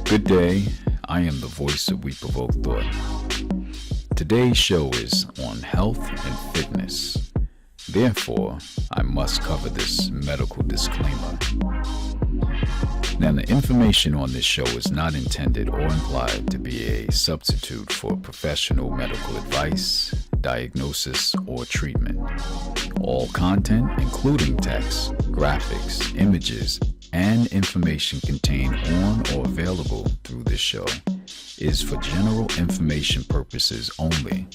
Good day, I am the voice of We Provoke Thought. Today's show is on health and fitness. Therefore, I must cover this medical disclaimer. Now, the information on this show is not intended or implied to be a substitute for professional medical advice, diagnosis, or treatment. All content, including text, graphics, images, and information contained on or available through this show is for general information purposes only.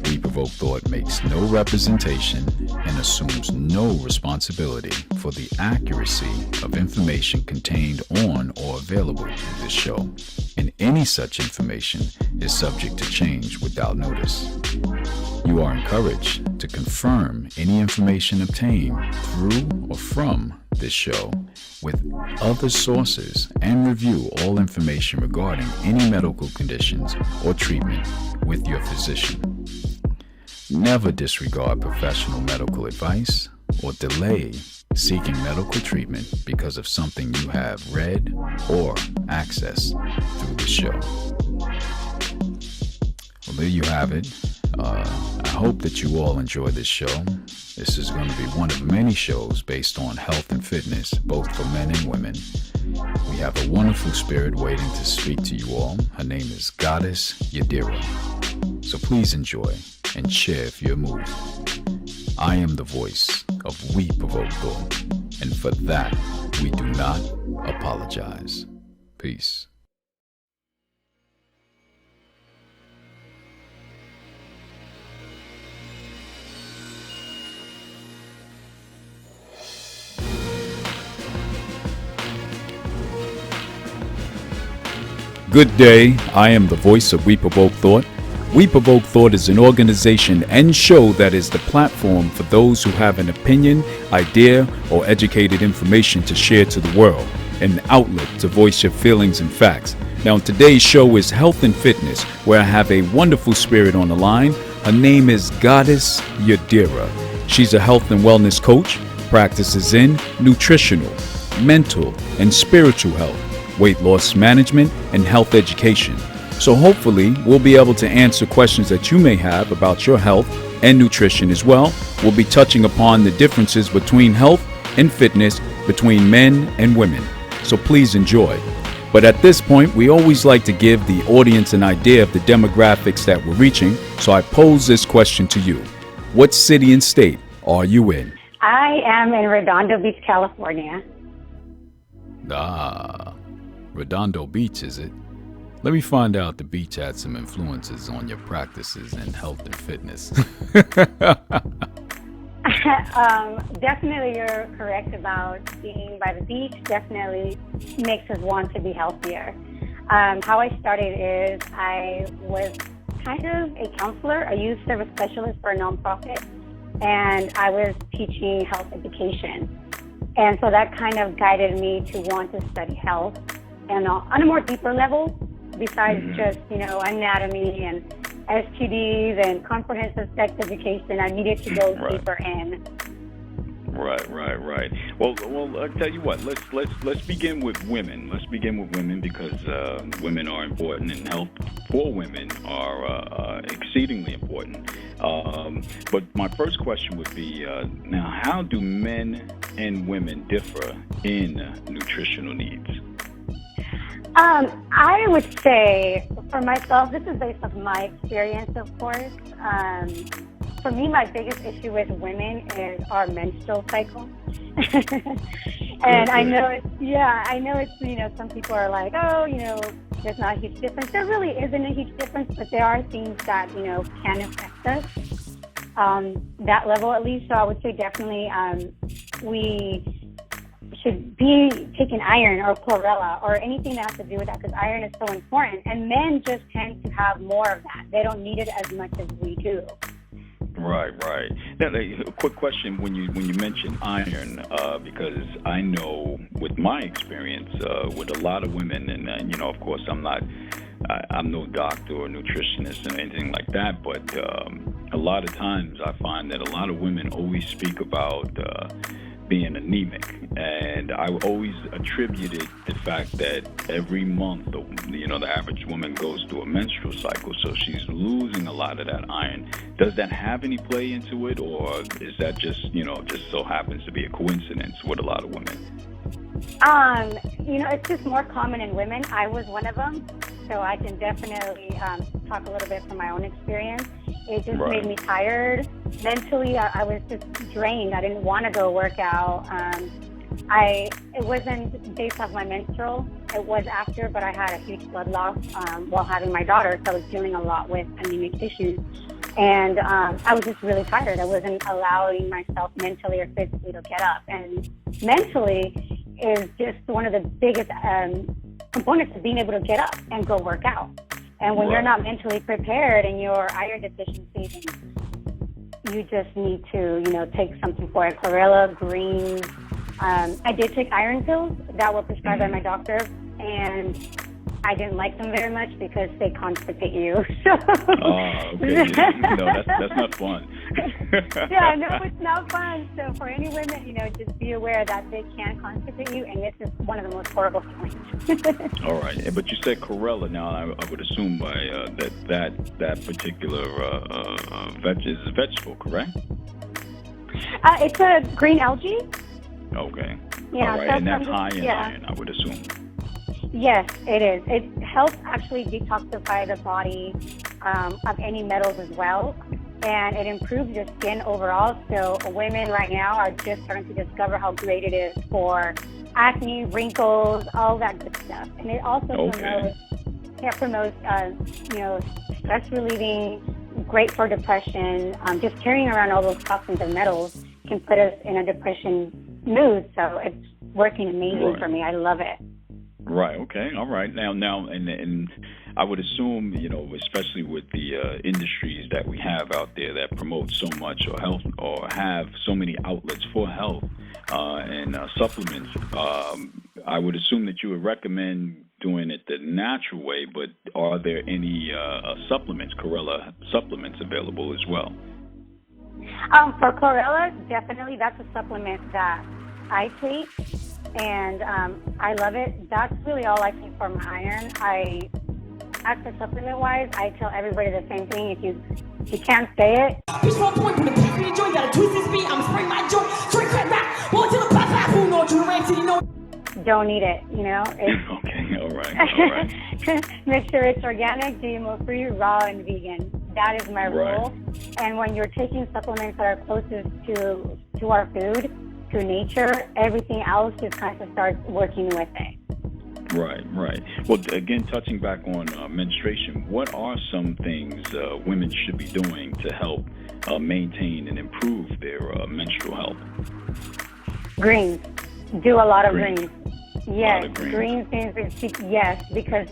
We Provoke Thought makes no representation and assumes no responsibility for the accuracy of information contained on or available through this show, and any such information is subject to change without notice. You are encouraged to confirm any information obtained through or from this show with other sources and review all information regarding any medical conditions or treatment with your physician. Never disregard professional medical advice or delay seeking medical treatment because of something you have read or accessed through the show. Well, there you have it. I hope that you all enjoy this show. This is going to be one of many shows based on health and fitness, both for men and women. We have a wonderful spirit waiting to speak to you all. Her name is Goddess Yadira. So please enjoy and share if you're moved. I am the voice of We Provoke Thought, and for that, we do not apologize. Peace. Good day, I am the voice of We Provoke Thought. We Provoke Thought is an organization and show that is the platform for those who have an opinion, idea, or educated information to share to the world, an outlet to voice your feelings and facts. Now, today's show is health and fitness, where I have a wonderful spirit on the line. Her name is Goddess Yadira. She's a health and wellness coach, practices in nutritional, mental, and spiritual health, weight loss management, and health education. So hopefully we'll be able to answer questions that you may have about your health and nutrition as well. We'll be touching upon the differences between health and fitness between men and women. So please enjoy. But at this point, we always like to give the audience an idea of the demographics that we're reaching. So I pose this question to you. What city and state are you in? I am in Redondo Beach, California. Redondo Beach, is it? Let me find out the beach had some influences on your practices in health and fitness. Definitely you're correct about being by the beach. Definitely makes us want to be healthier. How I started is I was kind of a counselor, a youth service specialist for a nonprofit, and I was teaching health education. And so that kind of guided me to want to study health and on a more deeper level, besides just, anatomy and STDs and comprehensive sex education. I needed to go deeper in. Right. Well, I'll tell you what. Let's begin with women. Let's begin with women because women are important, and health for women are exceedingly important. But my first question would be: now, how do men and women differ in nutritional needs? I would say, for myself, this is based off my experience, of course. For me, my biggest issue with women is our menstrual cycle. And I know it's, some people are like, there's not a huge difference. There really isn't a huge difference, but there are things that, can affect us, that level at least. So I would say definitely we should be taking iron or chlorella or anything that has to do with that, because iron is so important. And men just tend to have more of that. They don't need it as much as we do. Right. Now, a quick question when you mention iron, because I know with my experience with a lot of women, and of course I'm no doctor or nutritionist or anything like that, but a lot of times I find that a lot of women always speak about being anemic. And I always attributed the fact that every month, the average woman goes through a menstrual cycle, so she's losing a lot of that iron. Does that have any play into it, or is that just so happens to be a coincidence with a lot of women? It's just more common in women. I was one of them, so I can definitely talk a little bit from my own experience. It just made me tired. Mentally, I was just drained. I didn't want to go work out. It wasn't based off my menstrual. It was after, but I had a huge blood loss while having my daughter, so I was dealing a lot with anemic issues. And I was just really tired. I wasn't allowing myself mentally or physically to get up. And mentally is just one of the biggest components of being able to get up and go work out. And when you're not mentally prepared and you're iron deficiency, you just need to, take something for it. Chlorella, greens. I did take iron pills that were prescribed by my doctor, and I didn't like them very much because they constipate you. Okay. No, that's not fun. Yeah, no, it's not fun. So for any women, just be aware that they can constipate you, and this is one of the most horrible feelings. All right, but you said chlorella. Now, I would assume by that particular is a vegetable, correct? It's a green algae. Okay. Yeah, all right, so and that's high in iron, I would assume. Yes, it is. It helps actually detoxify the body of any metals as well, and it improves your skin overall. So women right now are just starting to discover how great it is for acne, wrinkles, all that good stuff. And it also promotes stress relieving, great for depression. Just carrying around all those toxins and metals can put us in a depression mood. So it's working amazing for me. I love it. Right. Okay. All right. Now, and I would assume, especially with the industries that we have out there that promote so much or health or have so many outlets for health and supplements, I would assume that you would recommend doing it the natural way. But are there any supplements, chlorella supplements, available as well? For chlorella, definitely, that's a supplement that I take. And I love it. That's really all I take for my iron. As for supplement-wise, I tell everybody the same thing. If you can't say it, don't eat it. Okay, all right. Make sure it's organic, GMO-free, raw, and vegan. That is my rule. And when you're taking supplements that are closest to our food, to nature, everything else just kind of starts working with it. Right. Well, again, touching back on menstruation, what are some things women should be doing to help maintain and improve their menstrual health? Greens. Do a lot of greens. Yes, greens. Yes, because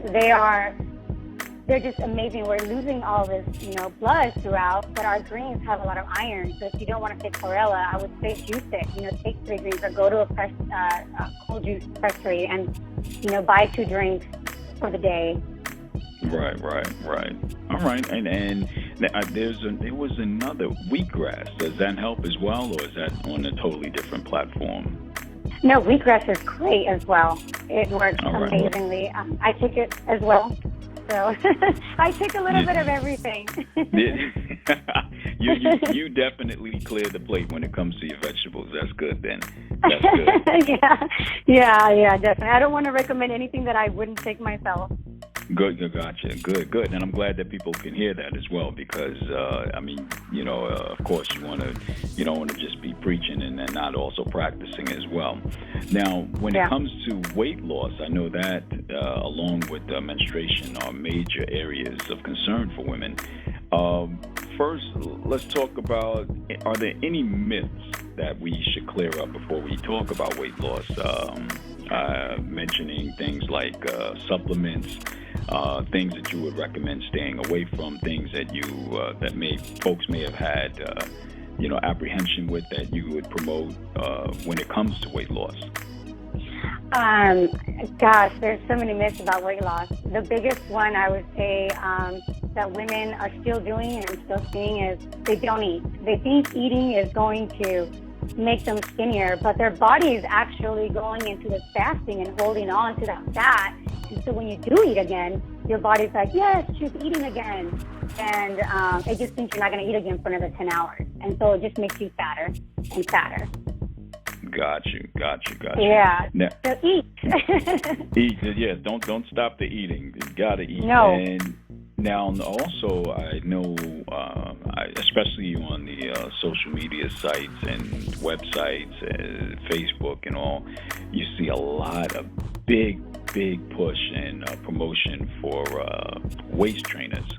they're just amazing. We're losing all this, blood throughout, but our greens have a lot of iron. So if you don't want to take chlorella, I would say juice it. Take 3 greens or go to a cold juice pressery and, buy 2 drinks for the day. Right. All right, and there was another wheatgrass. Does that help as well, or is that on a totally different platform? No, wheatgrass is great as well. It works amazingly. I take it as well. So I take a little bit of everything. You definitely clear the plate when it comes to your vegetables. That's good then. That's good. Yeah, definitely. I don't want to recommend anything that I wouldn't take myself. Good, gotcha. Good. And I'm glad that people can hear that as well, because, of course you don't want to just be preaching and then not also practicing as well. Now, when it comes to weight loss, I know that along with menstruation are major areas of concern for women. First, let's talk about, are there any myths that we should clear up before we talk about weight loss? Mentioning things like supplements, things that you would recommend staying away from, things that folks may have had, apprehension with, that you would promote when it comes to weight loss. Gosh, there's so many myths about weight loss. The biggest one I would say that women are still doing and I'm still seeing is they don't eat. They think eating is going to make them skinnier, but their body is actually going into this fasting and holding on to that fat. And so when you do eat again, your body's like, yes, she's eating again. And it just thinks you're not going to eat again for another 10 hours. And so it just makes you fatter and fatter. Got you. Yeah. Now, so eat. Eat. Yeah. Don't stop the eating. You gotta eat. No. And now also, I know, especially on the social media sites and websites, Facebook and all, you see a lot of big push and promotion for waist trainers.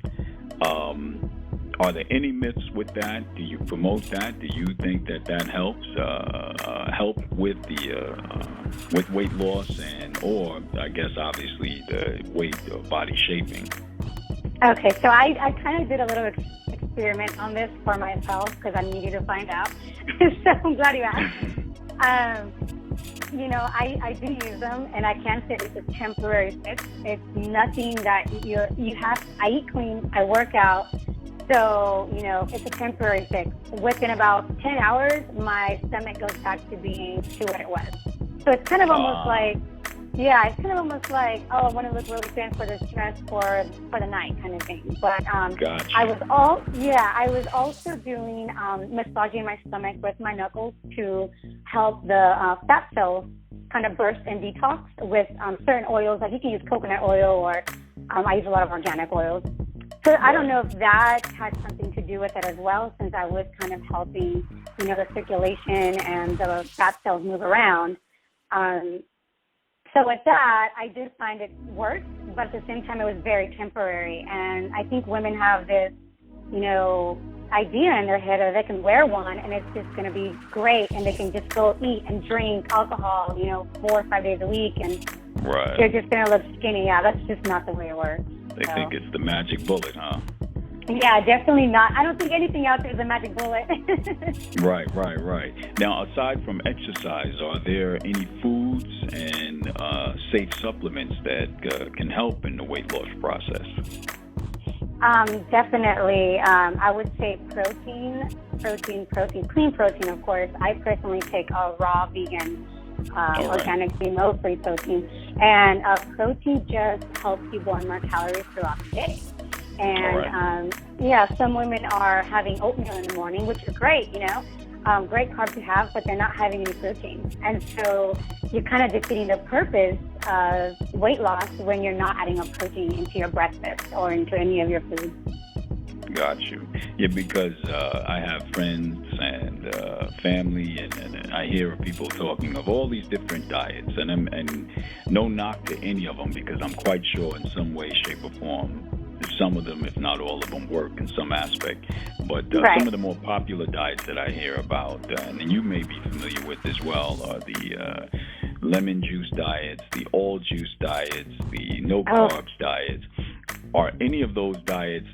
Are there any myths with that? Do you promote that? Do you think that helps help with the with weight loss or I guess obviously the weight or body shaping? Okay, so I kind of did a little experiment on this for myself because I needed to find out. So I'm glad you asked. I do use them, and I can say it's a temporary fix. It's nothing that you have. I eat clean. I work out. So, it's a temporary fix. Within about 10 hours, my stomach goes back to being to what it was. So it's kind of almost like, oh, I want to look really thin for the stress for the night kind of thing. But Gotcha. I was also doing massaging my stomach with my knuckles to help the fat cells kind of burst and detox with certain oils. Like you can use coconut oil or I use a lot of organic oils. So I don't know if that had something to do with it as well, since I was kind of helping, the circulation and the fat cells move around. So with that, I did find it worked, but at the same time, it was very temporary. And I think women have this, idea in their head that they can wear one and it's just going to be great, and they can just go eat and drink alcohol, 4 or 5 days a week, and they're just going to look skinny. Yeah, that's just not the way it works. They think it's the magic bullet, huh? Yeah, definitely not. I don't think anything out there is a magic bullet. Right. Now, aside from exercise, are there any foods and safe supplements that can help in the weight loss process? Definitely. I would say protein, clean protein, of course. I personally take a raw vegan organic GMO-free protein, and protein just helps you burn more calories throughout the day. And some women are having oatmeal in the morning, which is great, great carb to have, but they're not having any protein. And so you're kind of defeating the purpose of weight loss when you're not adding a protein into your breakfast or into any of your foods. Got you. Yeah, because I have friends and family, and I hear people talking of all these different diets, and no knock to any of them, because I'm quite sure in some way, shape, or form, some of them, if not all of them, work in some aspect. But some of the more popular diets that I hear about, and you may be familiar with as well, are the lemon juice diets, the all juice diets, the no carbs diets. Are any of those diets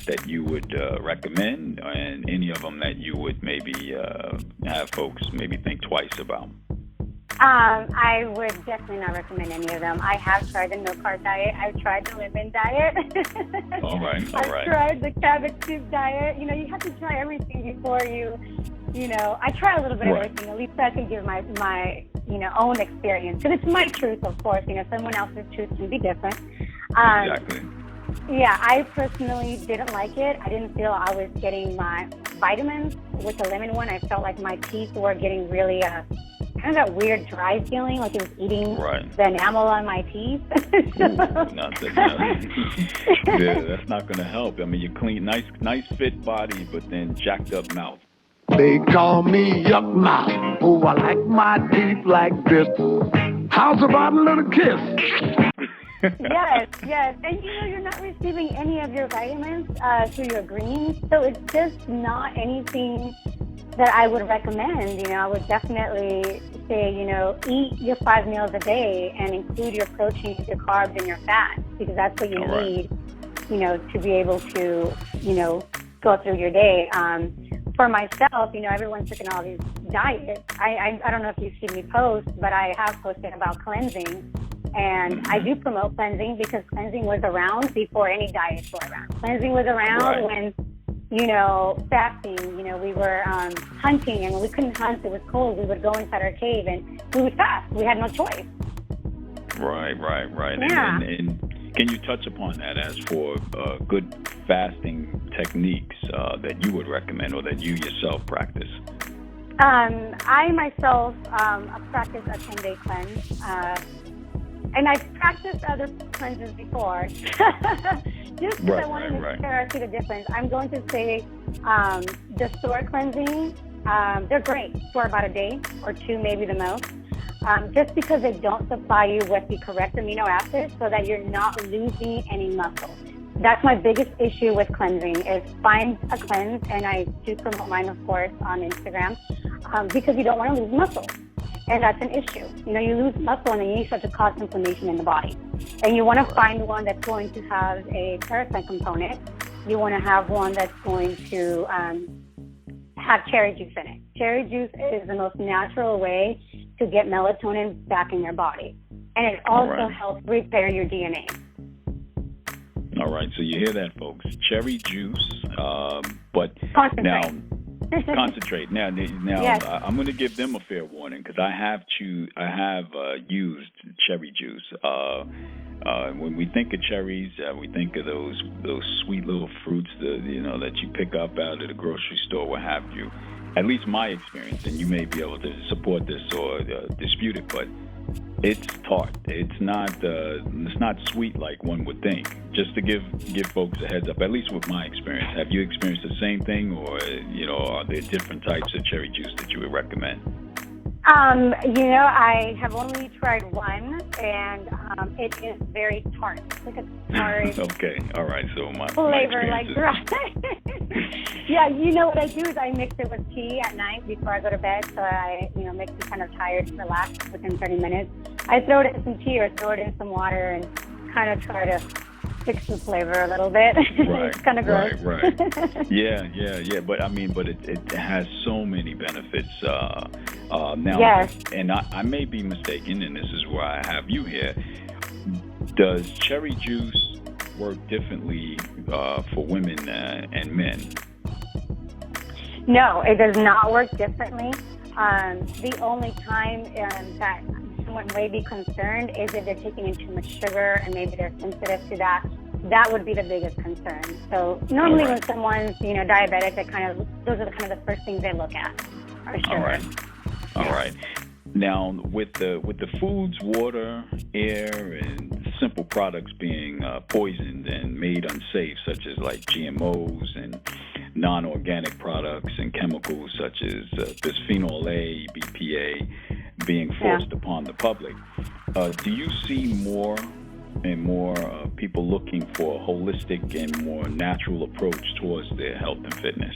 that you would recommend, and any of them that you would maybe have folks maybe think twice about? I would definitely not recommend any of them. I have tried the no-carb diet. I've tried the lemon diet. All right. I've tried the cabbage soup diet. You have to try everything before you I try a little bit of everything. At least I can give my own experience. Because it's my truth, of course. Someone else's truth can be different. Exactly. Yeah, I personally didn't like it. I didn't feel I was getting my vitamins with the lemon one. I felt like my teeth were getting really kind of that weird dry feeling, like it was eating the enamel on my teeth. Yeah, that's not going to help. I mean, you clean, nice fit body, but then jacked up mouth. They call me Yuck Mouth. Oh, I like my teeth like this. How's about a little kiss? Yes. And you're not receiving any of your vitamins through your greens, so it's just not anything that I would recommend. I would definitely say, eat your 5 meals a day and include your proteins, your carbs, and your fats, because that's what you need, to be able to, go through your day. For myself, everyone's taking all these diets. I don't know if you've seen me post, but I have posted about cleansing. And I do promote cleansing because cleansing was around before any diets were around. Cleansing was around when fasting. We were hunting, and when we couldn't hunt, it was cold. We would go inside our cave and we would fast. We had no choice. Right. Yeah. And can you touch upon that as for good fasting techniques that you would recommend or that you yourself practice? I myself practice a 10-day cleanse. And I've practiced other cleanses before. Just because I want to make sure I see the difference. I'm going to say the store cleansing, they're great for about a day or two, maybe the most. Just because they don't supply you with the correct amino acids so that you're not losing any muscle. That's my biggest issue with cleansing is find a cleanse, and I do promote mine, of course, on Instagram, because you don't want to lose muscle. And that's an issue. You lose muscle and then you start to cause inflammation in the body. And you want to find one that's going to have a parasite component. You want to have one that's going to have cherry juice in it. Cherry juice is the most natural way to get melatonin back in your body. And it also helps repair your DNA. All right, so you hear that, folks. Cherry juice, but concentrate. Now, concentrate. Now, yes. I'm going to give them a fair warning because I have used cherry juice. When we think of cherries, we think of those sweet little fruits that you pick up out of the grocery store, what have you. At least my experience, and you may be able to support this or dispute it, but it's tart. It's not sweet like one would think. Just to give folks a heads up, at least with my experience. Have you experienced the same thing, or are there different types of cherry juice that you would recommend? I have only tried one, and it is very tart. It's like a tart. Okay, all right. So my flavor, my like dry. Yeah, what I do is I mix it with tea at night before I go to bed, so I, makes me kind of tired to relax within 30 minutes. I throw it in some tea or throw it in some water and kind of try to fix the flavor a little bit. Right, it's kind of gross. Right. Yeah. But it has so many benefits. Now, yes. And I may be mistaken, and this is why I have you here. Does cherry juice work differently for women and men? No, it does not work differently. The only time that someone may be concerned is if they're taking in too much sugar and maybe they're sensitive to that. That would be the biggest concern. So normally when someone's, diabetic, those are kind of the first things they look at are sugar. All right. Now, with the foods, water, air, and simple products being poisoned and made unsafe, such as like GMOs and non-organic products and chemicals such as bisphenol A, BPA, being forced upon the public, do you see more and more people looking for a holistic and more natural approach towards their health and fitness?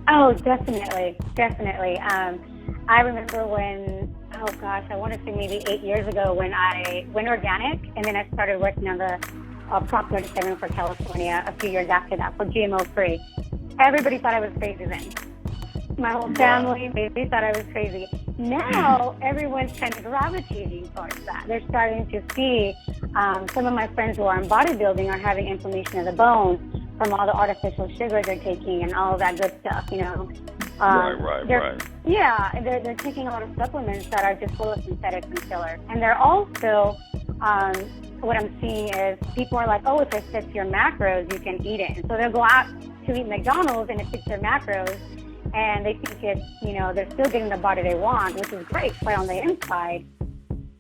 Oh, definitely. I remember when, I want to say maybe 8 years ago when I went organic, and then I started working on the Prop 37 for California a few years after that for GMO-free. Everybody thought I was crazy then. My whole family, they thought I was crazy. Now, everyone's kind of gravitating towards that. They're starting to see some of my friends who are in bodybuilding are having inflammation of the bones from all the artificial sugars they're taking and all of that good stuff, Right. Yeah, they're taking a lot of supplements that are just full of synthetics and fillers. And they're also, what I'm seeing is people are like, if it fits your macros, you can eat it. And so they'll go out to eat McDonald's and it fits their macros. And they think it's, they're still getting the body they want, which is great. But on the inside,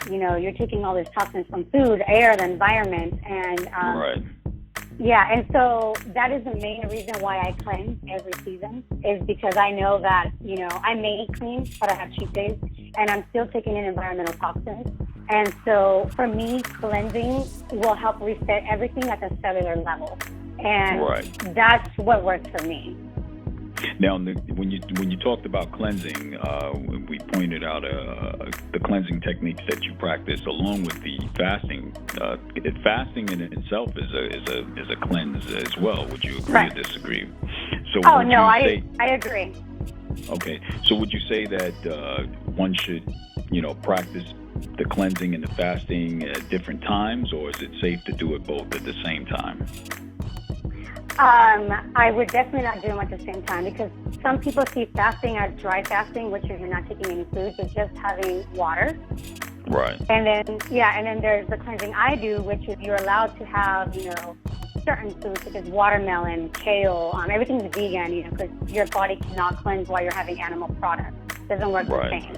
you're taking all these toxins from food, air, the environment. And, yeah, and so that is the main reason why I cleanse every season is because I know that, I may eat clean, but I have cheat days, and I'm still taking in environmental toxins. And so for me, cleansing will help reset everything at the cellular level. And that's what works for me. Now, when you talked about cleansing, we pointed out the cleansing techniques that you practice along with the fasting. Fasting in itself is a cleanse as well. Would you agree or disagree? So I agree. Okay, so would you say that one should, practice the cleansing and the fasting at different times, or is it safe to do it both at the same time? I would definitely not do them at the same time because some people see fasting as dry fasting, which is you're not taking any food, but just having water. Right. And then there's the cleansing I do, which is you're allowed to have, certain foods such as watermelon, kale, everything's vegan, because your body cannot cleanse while you're having animal products. It doesn't work the same.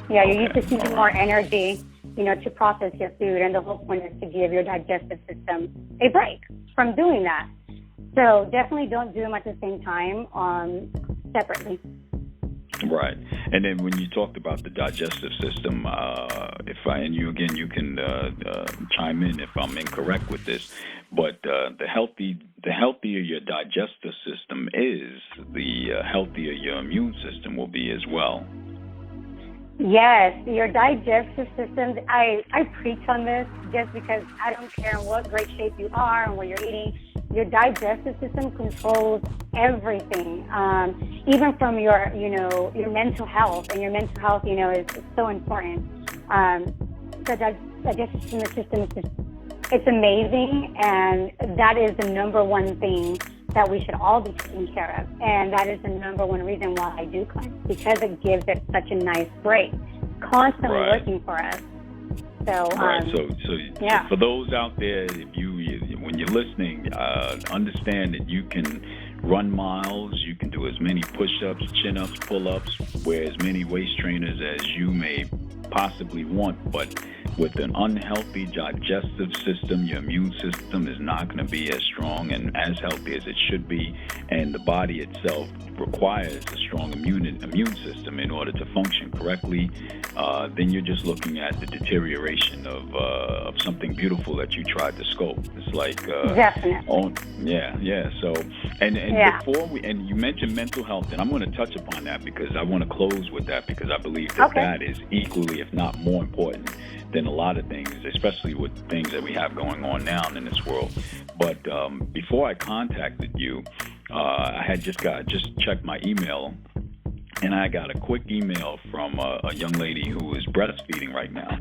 Yeah, you're used to using more energy, to process your food, and the whole point is to give your digestive system a break from doing that. So definitely don't do them at the same time, separately. Right. And then when you talked about the digestive system, you can chime in if I'm incorrect with this, but the healthier your digestive system is, the healthier your immune system will be as well. Yes, your digestive system, I preach on this just because I don't care in what great shape you are and what you're eating. Your digestive system controls everything, even from your mental health. And your mental health, is so important. The digestive system is it's amazing, and that is the number one thing that we should all be taking care of. And that is the number one reason why I do cleanse, because it gives it such a nice break, constantly working for us. So, so for those out there, when you're listening, understand that you can run miles, you can do as many push-ups, chin-ups, pull-ups, wear as many waist trainers as you may possibly want, but with an unhealthy digestive system, your immune system is not going to be as strong and as healthy as it should be, and the body itself requires a strong immune system in order to function correctly. Then you're just looking at the deterioration of something beautiful that you tried to sculpt. It's like definitely. So before you mentioned mental health, and I'm going to touch upon that because I want to close with that, because I believe that that is equally, if not more important than a lot of things, especially with things that we have going on now in this world. But before I contacted you, I had just checked my email, and I got a quick email from a young lady who is breastfeeding right now.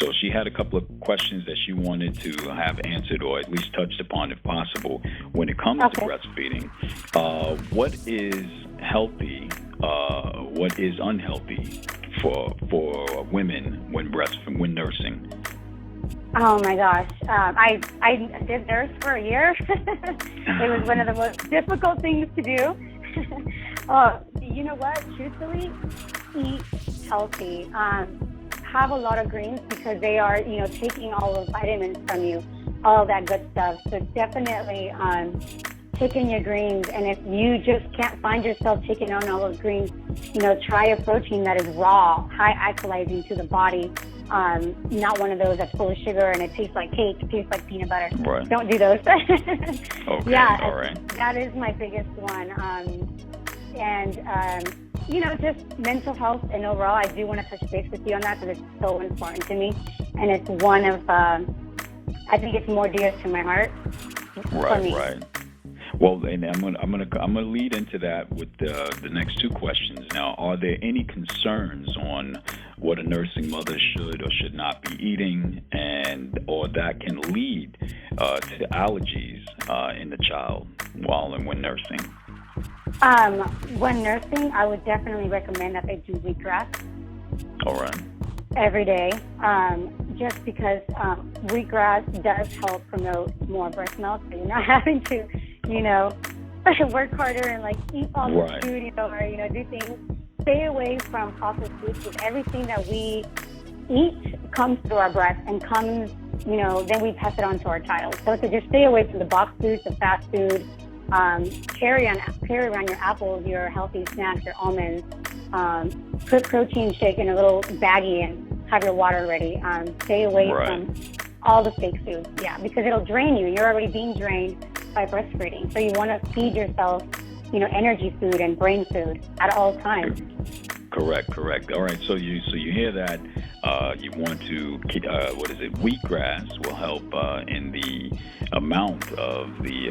So she had a couple of questions that she wanted to have answered, or at least touched upon if possible, when it comes to breastfeeding. What is healthy? What is unhealthy for women when nursing? Oh my gosh, I did nurse for a year. It was one of the most difficult things to do. You know what? Truthfully, eat healthy. Have a lot of greens because they are, taking all the vitamins from you, all that good stuff. So definitely take in your greens. And if you just can't find yourself taking on all those greens, try a protein that is raw, high alkalizing to the body. Not one of those that's full of sugar and it tastes like cake, it tastes like peanut butter. Right. Don't do those. Okay, yeah, all right. That is my biggest one. Just mental health and overall, I do want to touch base with you on that because it's so important to me. And it's one of, I think it's more dear to my heart. Right. Well, and I'm gonna lead into that with the next two questions. Now, are there any concerns on what a nursing mother should or should not be eating, or that can lead to allergies in the child when nursing? When nursing, I would definitely recommend that they do wheatgrass. All right. Every day, just because wheatgrass does help promote more breast milk, so you're not having to, work harder and eat all this food, or do things. Stay away from processed foods because everything that we eat comes through our breath and comes, then we pass it on to our child. So to just stay away from the boxed foods, the fast food. Carry around your apples, your healthy snacks, your almonds. Put protein shake in a little baggie and have your water ready. Stay away from all the fake foods, because it'll drain you. You're already being drained by breastfeeding, so you want to feed yourself, energy food and brain food at all times. Correct. All right, so you hear that? You want to wheatgrass will help in the amount of the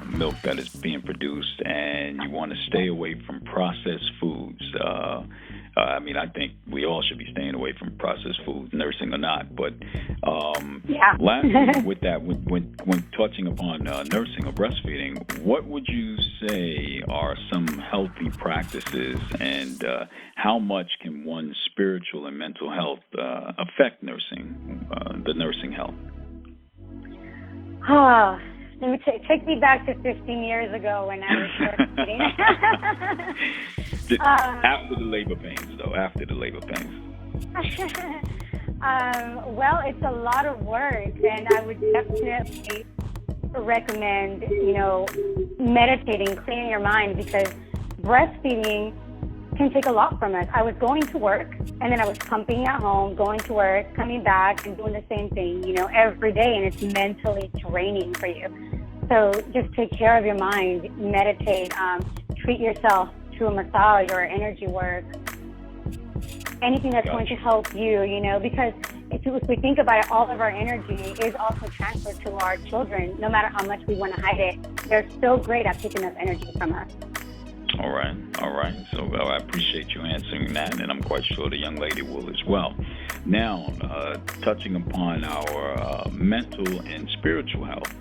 milk that is being produced, and you want to stay away from processed foods. I mean, I think we all should be staying away from processed foods, nursing or not. But lastly, with that, when touching upon nursing or breastfeeding, what would you say are some healthy practices, and how much can one's spiritual and mental health affect nursing, the nursing health? Oh, let me take me back to 15 years ago when I was breastfeeding. After the labor pains, though. After the labor pains. Well, it's a lot of work, and I would definitely recommend, meditating, clearing your mind, because breastfeeding can take a lot from us. I was going to work, and then I was pumping at home, going to work, coming back, and doing the same thing, every day, and it's mentally draining for you. So just take care of your mind, meditate, treat yourself through a massage or energy work, anything that's going to help you, because if we think about it, all of our energy is also transferred to our children. No matter how much we want to hide it, they're so great at picking up energy from us. All right. So I appreciate you answering that, and I'm quite sure the young lady will as well. Now, touching upon our mental and spiritual health,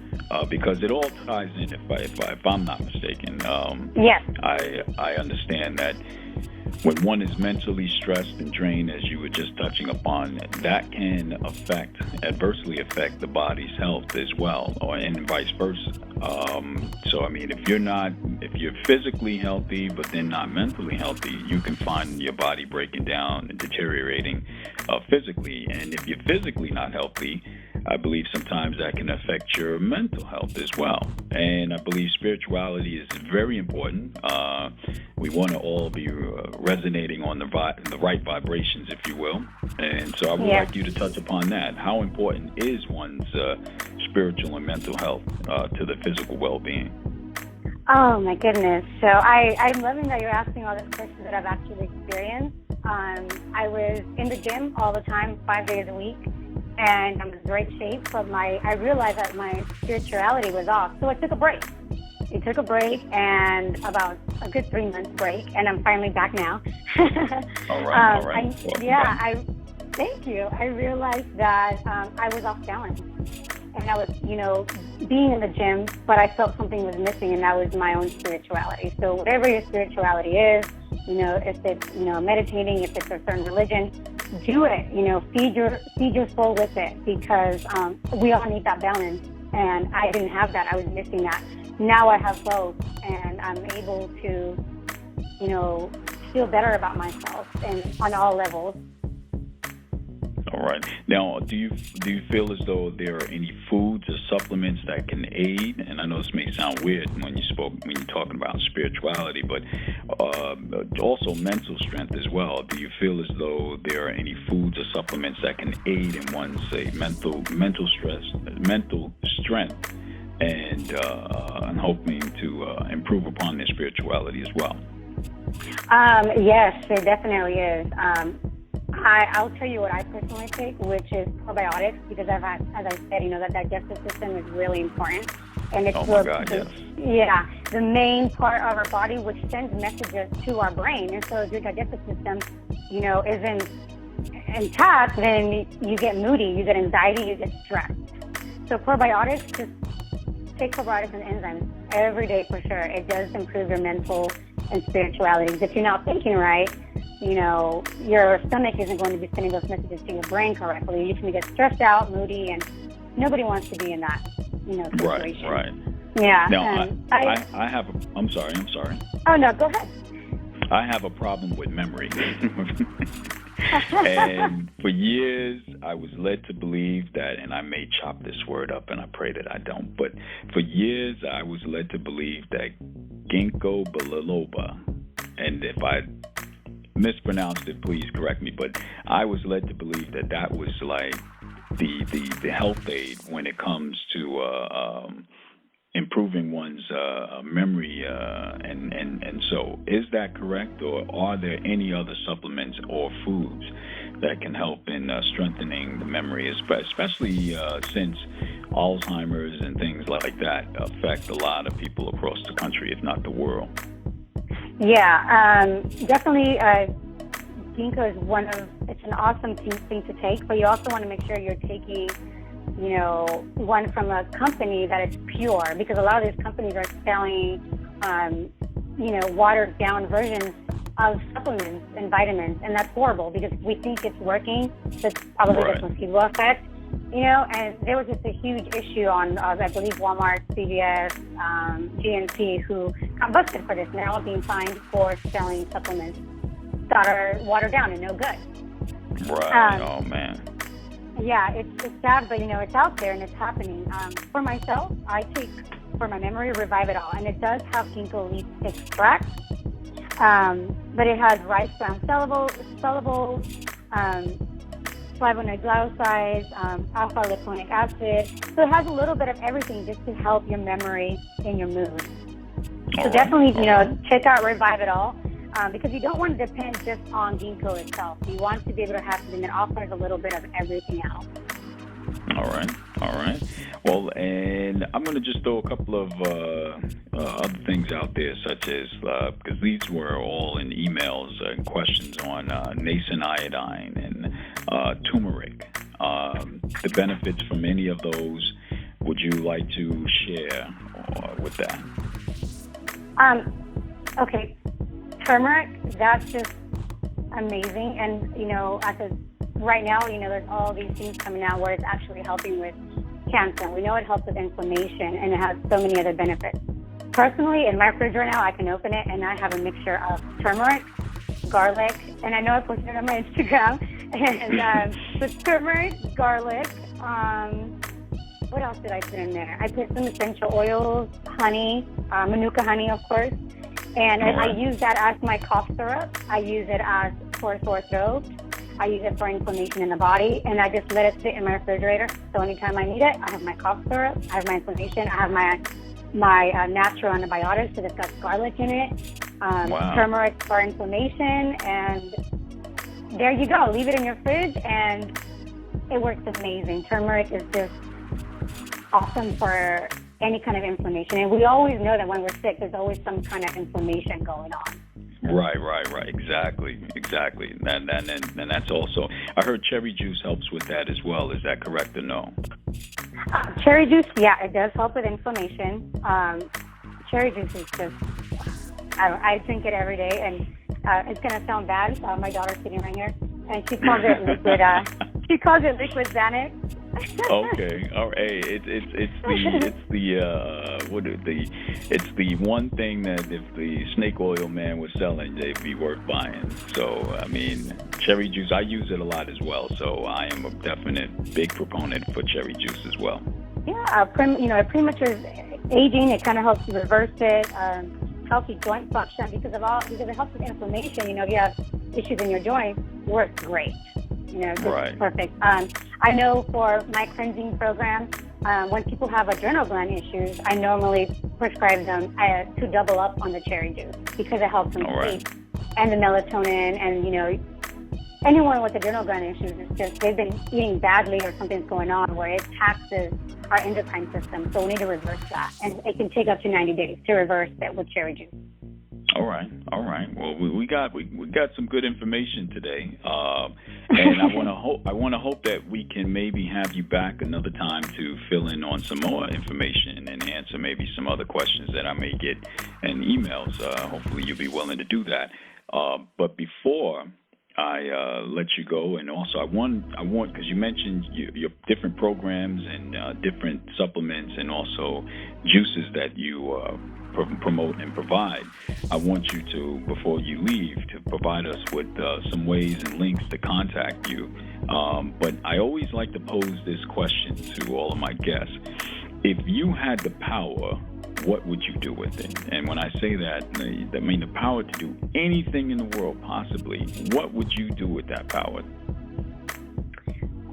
because it all ties in. If I'm not mistaken, yes. I understand that when one is mentally stressed and drained, as you were just touching upon, that can adversely affect the body's health as well, and vice versa. So, I mean, if you're physically healthy but then not mentally healthy, you can find your body breaking down and deteriorating physically. And if you're physically not healthy, I believe sometimes that can affect your mental health as well. And I believe spirituality is very important. We want to all be resonating on the right vibrations, if you will. And so I would like you to touch upon that. How important is one's spiritual and mental health to the physical well-being? Oh, my goodness. So I'm loving that you're asking all these questions that I've actually experienced. I was in the gym all the time, 5 days a week, and I'm in great shape, but I realized that my spirituality was off, so I took a break. It took a break, and about a good 3 months break, and I'm finally back now. All right. Thank you. I realized that I was off balance, and I was, being in the gym, but I felt something was missing, and that was my own spirituality. So whatever your spirituality is, if it's, meditating, if it's a certain religion, do it, feed your soul with it, because we all need that balance, and I didn't have that. I was missing that. Now I have both, and I'm able to, feel better about myself and on all levels. All right. Now, do you feel as though there are any foods or supplements that can aid? And I know this may sound weird when you're talking about spirituality, but also mental strength as well. Do you feel as though there are any foods or supplements that can aid in one's mental strength, and hoping to improve upon their spirituality as well? Yes, it definitely is. I'll tell you what I personally take, which is probiotics, because as I said, that digestive system is really important. And it's the main part of our body which sends messages to our brain. And so if your digestive system, isn't intact, then you get moody, you get anxiety, you get stressed. So probiotics, just take probiotics and enzymes every day for sure. It does improve your mental and spirituality. If you're not thinking right, your stomach isn't going to be sending those messages to your brain correctly. You're going to get stressed out, moody, and nobody wants to be in that, situation. Right. Yeah. Now, I have I'm sorry. Oh, no, go ahead. I have a problem with memory. And for years, I was led to believe that, and I may chop this word up, and I pray that I don't, but for years, I was led to believe that ginkgo biloba, and if I mispronounced it, please correct me, but I was led to believe that was like the health aid when it comes to improving one's memory, and so is that correct, or are there any other supplements or foods that can help in strengthening the memory, especially since Alzheimer's and things like that affect a lot of people across the country, if not the world? Yeah, definitely ginkgo is it's an awesome thing to take, but you also want to make sure you're taking, one from a company that is pure, because a lot of these companies are selling, watered down versions of supplements and vitamins, and that's horrible because we think it's working, but it's probably just a placebo effect, and there was just a huge issue on, I believe, Walmart, CVS, GNC, who got busted for this, and they're all being fined for selling supplements that are watered down and no good. Right. Oh, man. Yeah, it's sad, but, it's out there and it's happening. For myself, I take, for my memory, Revive It All, and it does have ginkgo leaf extract, but it has rice bran soluble, flavonoid, alpha-lipoic acid. So it has a little bit of everything just to help your memory and your mood. So definitely, check out Revive It All, because you don't want to depend just on ginkgo itself. You want to be able to have something that offers a little bit of everything else. All right. Well, and I'm going to just throw a couple of other things out there, such as, because these were all in emails and questions on nascent iodine and turmeric. The benefits from any of those, would you like to share with that? Okay. Turmeric, that's just amazing. And, right now, there's all these things coming out where it's actually helping with cancer. We know it helps with inflammation, and it has so many other benefits. Personally, in my fridge right now, I can open it, and I have a mixture of turmeric, garlic, and I know I posted it on my Instagram, and so turmeric, garlic, what else did I put in there? I put some essential oils, honey, manuka honey, of course, and I use that as my cough syrup. I use it as for sore throat. I use it for inflammation in the body, and I just let it sit in my refrigerator. So anytime I need it, I have my cough syrup, I have my inflammation, I have my natural antibiotics that has got garlic in it, turmeric for inflammation, and there you go. Leave it in your fridge, and it works amazing. Turmeric is just awesome for any kind of inflammation, and we always know that when we're sick, there's always some kind of inflammation going on. Right. Exactly. And that's also, I heard cherry juice helps with that as well. Is that correct or no? Cherry juice, yeah, it does help with inflammation. Cherry juice is just, I drink it every day, and it's going to sound bad. My daughter's sitting right here, and she calls it liquid, liquid Xanax. Okay. All right. It's the one thing that if the snake oil man was selling, they'd be worth buying. So I mean, cherry juice, I use it a lot as well. So I am a definite big proponent for cherry juice as well. Yeah, it prematures aging. It kind of helps you reverse it. Healthy joint function because it helps with inflammation. If you have issues in your joints, works great. Just perfect. I know for my cleansing program, when people have adrenal gland issues, I normally prescribe them to double up on the cherry juice because it helps them sleep and the melatonin. And, anyone with adrenal gland issues, it's just they've been eating badly or something's going on where it taxes our endocrine system. So we need to reverse that. And it can take up to 90 days to reverse it with cherry juice. All right. Well, we got some good information today, and I want to hope that we can maybe have you back another time to fill in on some more information and answer maybe some other questions that I may get in emails. Hopefully, you'll be willing to do that. But before I let you go, and also I want because you mentioned your different programs and different supplements and also juices that you promote and provide. I want you to, before you leave, to provide us with some ways and links to contact you. But I always like to pose this question to all of my guests. If you had the power, what would you do with it? And when I say that, I mean the power to do anything in the world, possibly. What would you do with that power?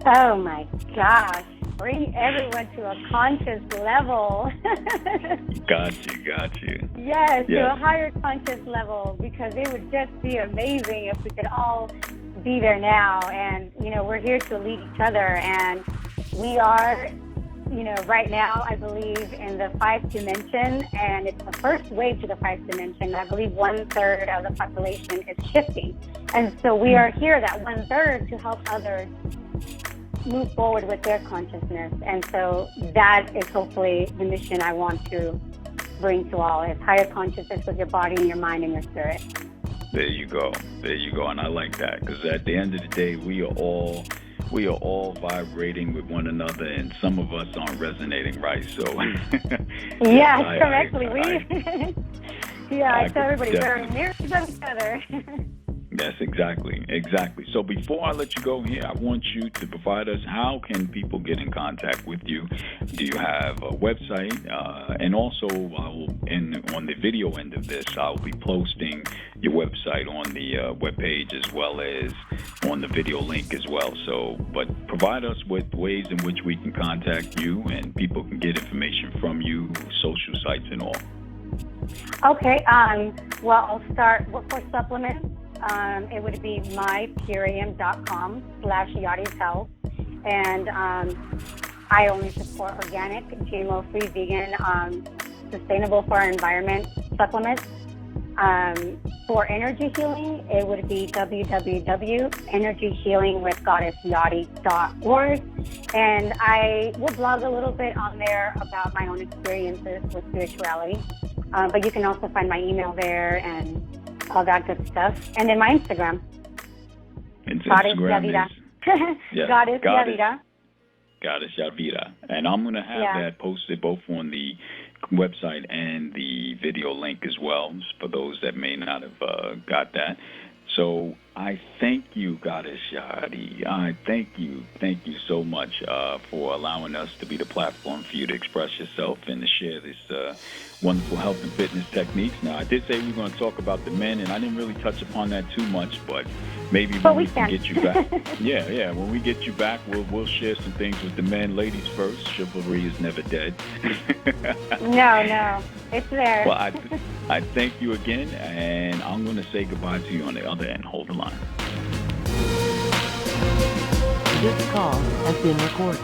Oh my gosh. Bring everyone to a conscious level. Got you. Yes, to a higher conscious level, because it would just be amazing if we could all be there now. And, we're here to lead each other, and we are right now I believe in the 5th dimension, and it's the first wave to the 5th dimension. I believe 1/3 of the population is shifting. And so we are here, that 1/3, to help others move forward with their consciousness. And so that is hopefully the mission I want to bring to all, is higher consciousness with your body and your mind and your spirit. There you go. And I like that, because at the end of the day, we are all vibrating with one another, and some of us aren't resonating right. So yes, correctly. I tell everybody we're mirrors of each other. Yes, exactly. So before I let you go here, I want you to provide us, how can people get in contact with you? Do you have a website? And also, on the video end of this, I'll be posting your website on the webpage, as well as on the video link as well. So, but provide us with ways in which we can contact you and people can get information from you, social sites and all. Okay. Well, I'll start for supplements. It would be mypurium.com/Yadi's Health. And I only support organic, GMO-free, vegan, sustainable for our environment supplements. For energy healing, it would be www.energyhealingwithgoddessyadi.org. And I will blog a little bit on there about my own experiences with spirituality. But you can also find my email there and all that good stuff. And then my Instagram. Goddess Yadira. Goddess Yadira. Goddess Yadira. And I'm going to have that posted both on the website and the video link as well, for those that may not have got that. So I thank you, Goddess Yadi. I thank you so much for allowing us to be the platform for you to express yourself and to share this wonderful health and fitness techniques. Now, I did say we were going to talk about the men, and I didn't really touch upon that too much, but maybe when we can get you back. Yeah. When we get you back, we'll share some things with the men. Ladies first. Chivalry is never dead. No, it's there. Well, I thank you again, and I'm going to say goodbye to you on the other end. Hold the line. This call has been recorded.